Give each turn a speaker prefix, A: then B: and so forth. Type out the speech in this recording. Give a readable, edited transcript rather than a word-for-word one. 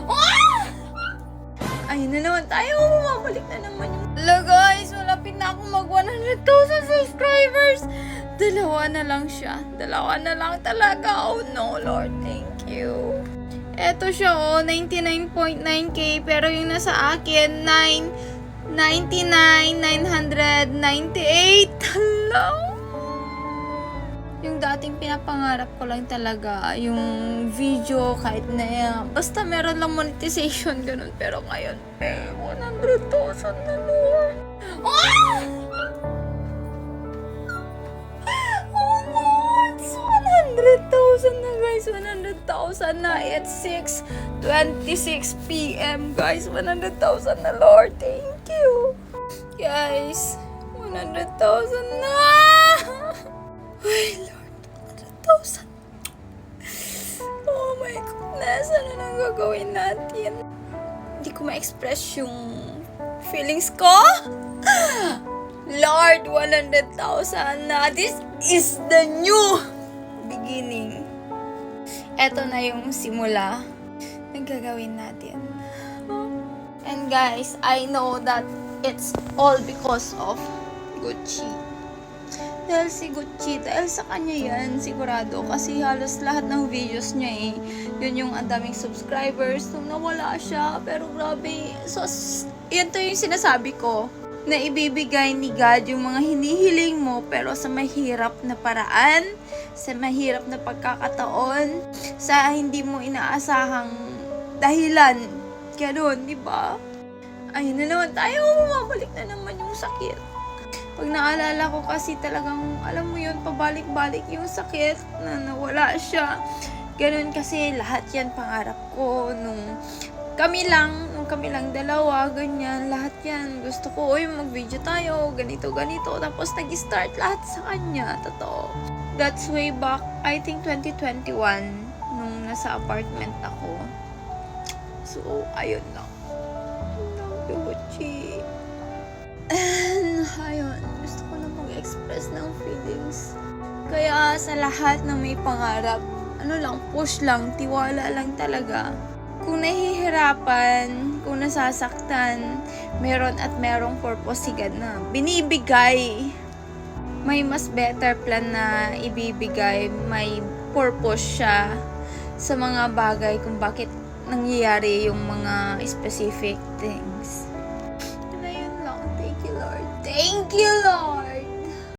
A: Ah! Ayun na naman tayo. Bumabalik na naman yung... Hello guys, malapit na akong mag 100,000 subscribers. Dalawa na lang siya. Dalawa na lang talaga. Oh no, Lord. Thank you. Eto siya, oh. 99.9k. Pero yung nasa akin, 999,998. Hello? Yung dating pinapangarap ko lang talaga, yung video kahit na basta meron lang monetization, ganun. Pero ngayon, 100,000 na, Lord. Ah! Oh no, it's 100,000 na guys. 100,000 na. It's 6:26 p.m. guys. 100,000 na, Lord. Thank you. Guys, 100,000 na. Ay, Lord, 100,000. Oh my goodness, ano nang gagawin natin? Hindi ko ma-express yung feelings ko. Lord, 100,000 na. This is the new beginning. Eto na yung simula ng gagawin natin. And guys, I know that it's all because of Gucci. Dahil si Gucci, dahil sa kanya yan, sigurado. Kasi halos lahat ng videos niya yun yung ang daming subscribers nung nawala siya. Pero grabe, so, yan to yung sinasabi ko, na ibibigay ni God yung mga hinihiling mo, pero sa mahirap na paraan, sa mahirap na pagkakataon, sa hindi mo inaasahang dahilan. Ganun, di ba? Ayun na naman tayo, bumabalik na naman yung sakit. Pag naalala ko kasi talagang, alam mo yun, pabalik-balik yung sakit na nawala siya. Ganun kasi lahat yan pangarap ko nung kami lang dalawa, ganyan, lahat yan. Gusto ko, mag-video tayo, ganito. Tapos nag-start lahat sa kanya, totoo. That's way back, I think 2021, nung nasa apartment ako. So, ayun lang. Gucci. And, ayun, gusto ko na mag-express ng feelings. Kaya sa lahat na may pangarap, push lang, tiwala lang talaga. Kung nahihirapan, kung nasasaktan, meron at merong purpose si God na binibigay. May mas better plan na ibibigay, may purpose siya sa mga bagay kung bakit nangyayari yung mga specific things. Thank you, Lord. Thank you, Lord.